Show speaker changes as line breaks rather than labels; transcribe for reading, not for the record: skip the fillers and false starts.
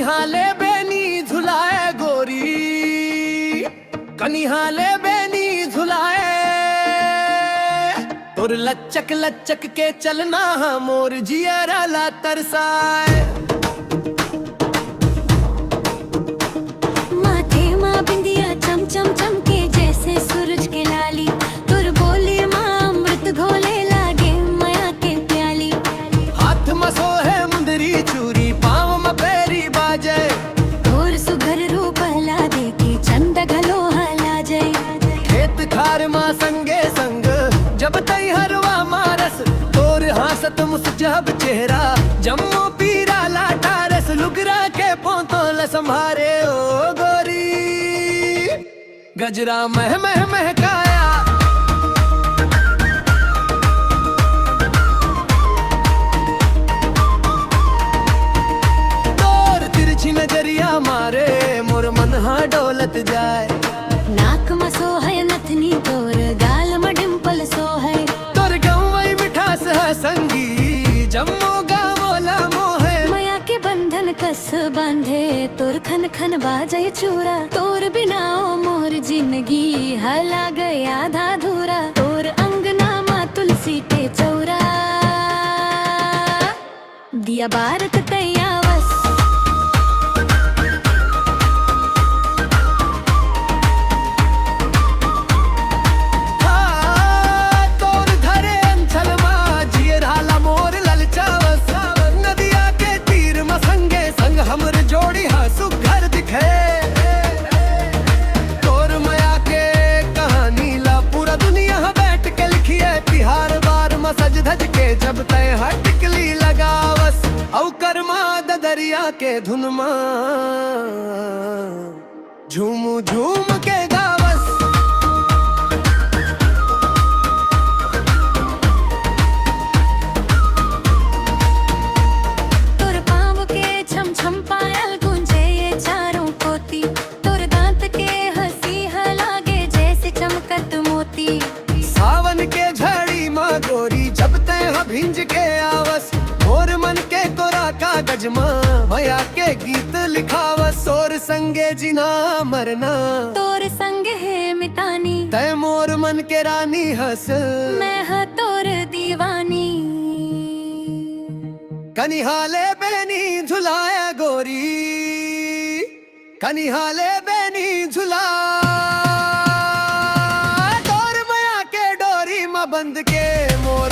कनिहाले बेनी झुलाए गोरी, कनिहाले बेनी झुलाए। तुर लचक लचक के चलना मोर जियरा ला तरसाए।
माथे माँ बिंदिया चम चम चमके जैसे सूरज के लाली। तुर बोली माँ अमृत घोले लागे माया के प्याली।
हाथ मसो है मुंदरी चूरी पाँव में पैरी बाजे।
तोर सुघर रूप हला देखी चंद घलो हला जाए।
खेत खार माँ संगे संग जब तई हरवा मारस। तोर हासत मुस्जब चेहरा जम्मू पीरा लाटा रस। लुगरा के पोंतोल संभारे ओ गोरी, गजरा मह मह महकाया। तोर तिरछी नजरिया मारे मोर मन हा डोलत जाए।
नाक मसो है नथनी तोर गाल में डिंपल सो है।
तोर गंवई मिठास है संगी जम्मू गावोला मोहे।
माया के बंधन कस बांधे तोर खन खन बाजे चूरा। तोर बिना ओ मोर जिंदगी हला गया आधा धूरा। तोर अंगना मा तुलसी के चौरा दिया बारत तैयावस।
तोर धरे अंचल मा जियराला मोर ललचावस। नदिया के तीर में संगे संग हमर जोड़ी हा सुघर दिखे। तोर माया के कहानी ला पूरा दुनिया बैठ के लिखिए। तिहार बार में सज धज के जब तय हटकली लगावस। औ कर्मा दरिया के धुन मा झूम झूम के गावस।
तोर पाँव के छम छम पायल गूंजे ये चारों कोती। तोर दांत के हंसी हलागे जैसे चमकत मोती।
सावन के झड़ी माँ गोरी जब तय भिंज के आवस। मोर मन के कोरा कागज माँ माया के गीत लिखावस। सोर संगे जिना मरना
तोर संग है मितानी।
तय मोर मन के रानी हस।
मैं हा तोर दीवानी।
कनिहाले बेनी झुलाए गोरी, कनिहाले बेनी झुला। तोर माया के डोरी में बंद के मोर